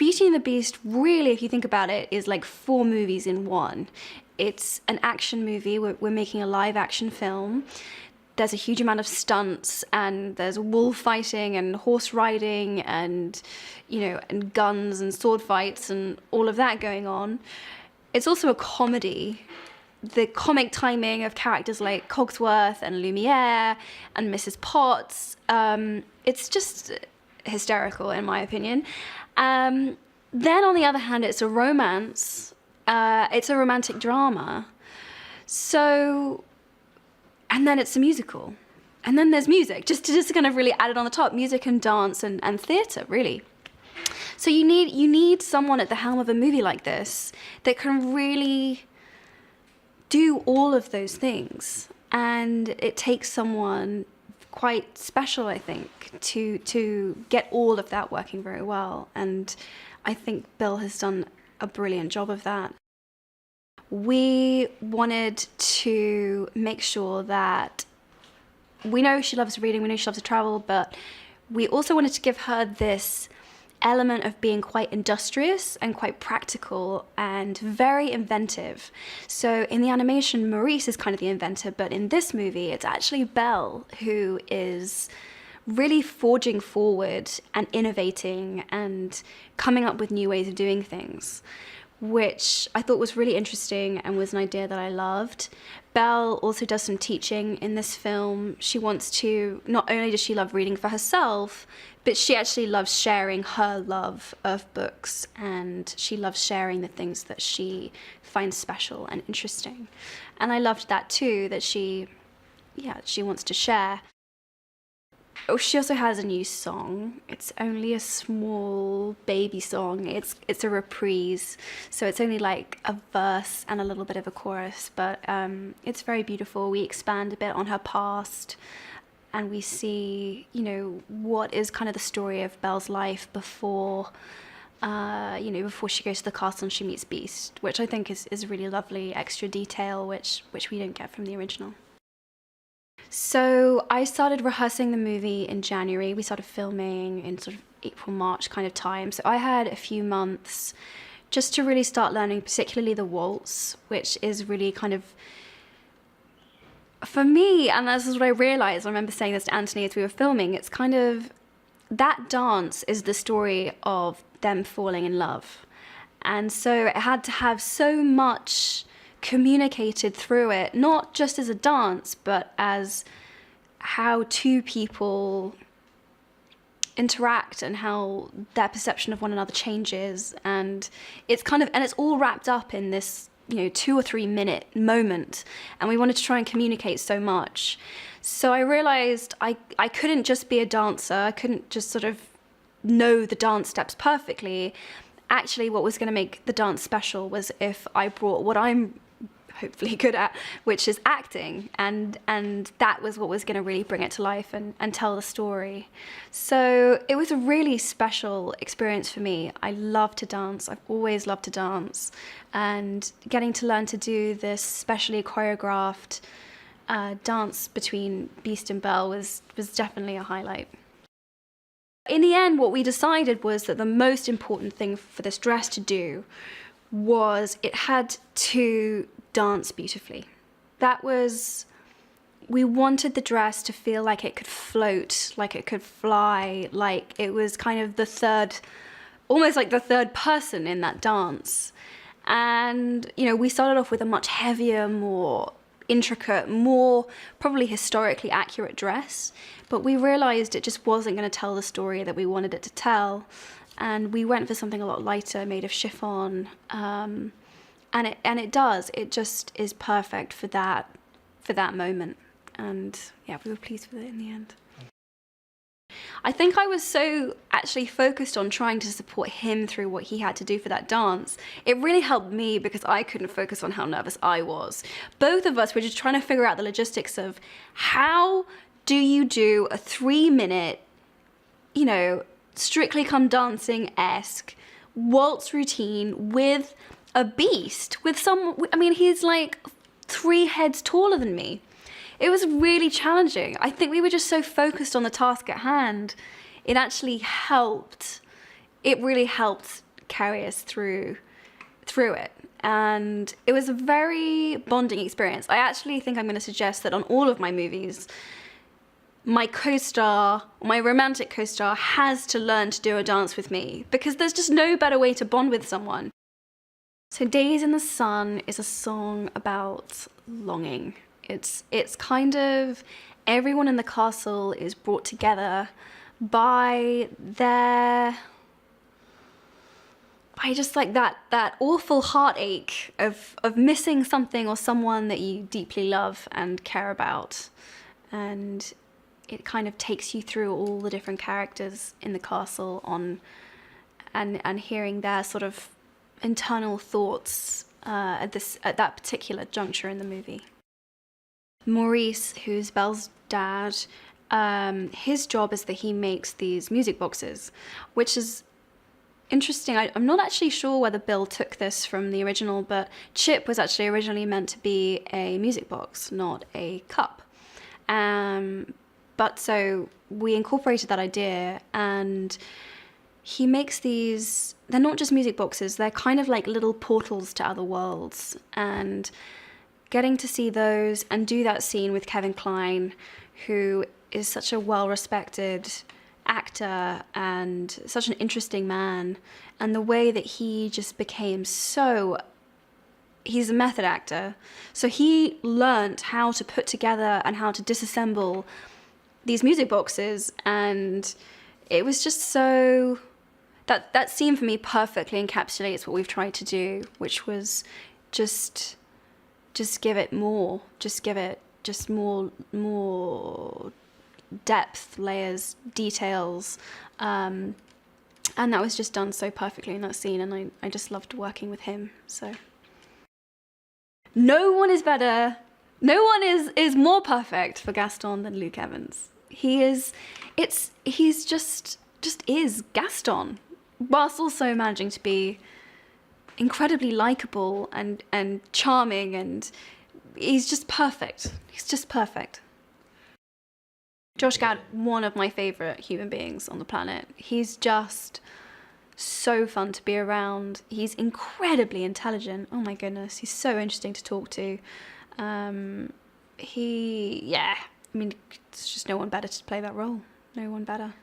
Beauty and the Beast, really, if you think about it, is like 4 movies in one. It's an action movie. We're making a live action film. There's a huge amount of stunts, and there's wolf fighting and horse riding and, and guns and sword fights and all of that going on. It's also a comedy. The comic timing of characters like Cogsworth and Lumiere and Mrs. Potts, it's just hysterical in my opinion. Then on the other hand, it's a romance. It's a romantic drama. So, and then it's a musical. And then there's music, just to kind of really add it on the top, music and dance and theatre, really. So you need someone at the helm of a movie like this that can really do all of those things. And it takes someone quite special, I think, to get all of that working very well. And I think Bill has done a brilliant job of that. We wanted to make sure that we know she loves reading, we know she loves to travel, but we also wanted to give her this element of being quite industrious and quite practical and very inventive. So in the animation, Maurice is kind of the inventor, but in this movie, it's actually Belle who is really forging forward and innovating and coming up with new ways of doing things, which I thought was really interesting and was an idea that I loved. Belle also does some teaching in this film. She wants to, not only does she love reading for herself, but she actually loves sharing her love of books, and she loves sharing the things that she finds special and interesting. And I loved that too, that she wants to share. Oh, she also has a new song. It's only a small baby song. It's a reprise, so it's only like a verse and a little bit of a chorus, but it's very beautiful. We expand a bit on her past, and we see, what is kind of the story of Belle's life before, before she goes to the castle and she meets Beast, which I think is really lovely extra detail, which we don't get from the original. So I started rehearsing the movie in January. We started filming in sort of April, March kind of time. So I had a few months just to really start learning, particularly the waltz, which is really kind of, for me, and this is what I realized, I remember saying this to Anthony as we were filming, it's kind of, that dance is the story of them falling in love. And so it had to have so much communicated through it, not just as a dance, but as how two people interact and how their perception of one another changes. And it's all wrapped up in this, 2 or 3 minute moment. And we wanted to try and communicate so much. So I realized I couldn't just be a dancer. I couldn't just sort of know the dance steps perfectly. Actually, what was going to make the dance special was if I brought what I'm hopefully good at, which is acting, and that was what was going to really bring it to life and tell the story. So it was a really special experience for me. I love to dance. I've always loved to dance, and getting to learn to do this specially choreographed dance between Beast and Belle was definitely a highlight. In the end, what we decided was that the most important thing for this dress to do was it had to dance beautifully. We wanted the dress to feel like it could float, like it could fly, like it was kind of almost like the third person in that dance. And, we started off with a much heavier, more intricate, more probably historically accurate dress, but we realized it just wasn't going to tell the story that we wanted it to tell. And we went for something a lot lighter, made of chiffon, and it does. It just is perfect for that moment. And yeah, we were pleased with it in the end. I think I was so actually focused on trying to support him through what he had to do for that dance. It really helped me because I couldn't focus on how nervous I was. Both of us were just trying to figure out the logistics of how do you do a 3-minute, Strictly Come Dancing-esque waltz routine with a beast, he's like 3 heads taller than me. It was really challenging. I think we were just so focused on the task at hand. It really helped carry us through it. And it was a very bonding experience. I actually think I'm going to suggest that on all of my movies, my co-star, my romantic co-star, has to learn to do a dance with me, because there's just no better way to bond with someone. So Days in the Sun is a song about longing. It's kind of everyone in the castle is brought together by just like that awful heartache of missing something or someone that you deeply love and care about. And it kind of takes you through all the different characters in the castle and hearing their sort of internal thoughts at that particular juncture in the movie. Maurice, who's Belle's dad, his job is that he makes these music boxes, which is interesting. I'm not actually sure whether Bill took this from the original, but Chip was actually originally meant to be a music box, not a cup. But so we incorporated that idea, and he makes these, they're not just music boxes, they're kind of like little portals to other worlds. And getting to see those and do that scene with Kevin Kline, who is such a well-respected actor and such an interesting man, and the way that he just became he's a method actor, so he learnt how to put together and how to disassemble these music boxes, and it was just so, that scene for me perfectly encapsulates what we've tried to do, which was just give it more, more depth, layers, details, and that was just done so perfectly in that scene, and I just loved working with him. So no one is better, no one is more perfect for Gaston than Luke Evans. He's just is Gaston, whilst also managing to be incredibly likable and charming, and he's just perfect. Josh Gad, one of my favourite human beings on the planet. He's just so fun to be around. He's incredibly intelligent. Oh my goodness, he's so interesting to talk to. It's just no one better to play that role. No one better.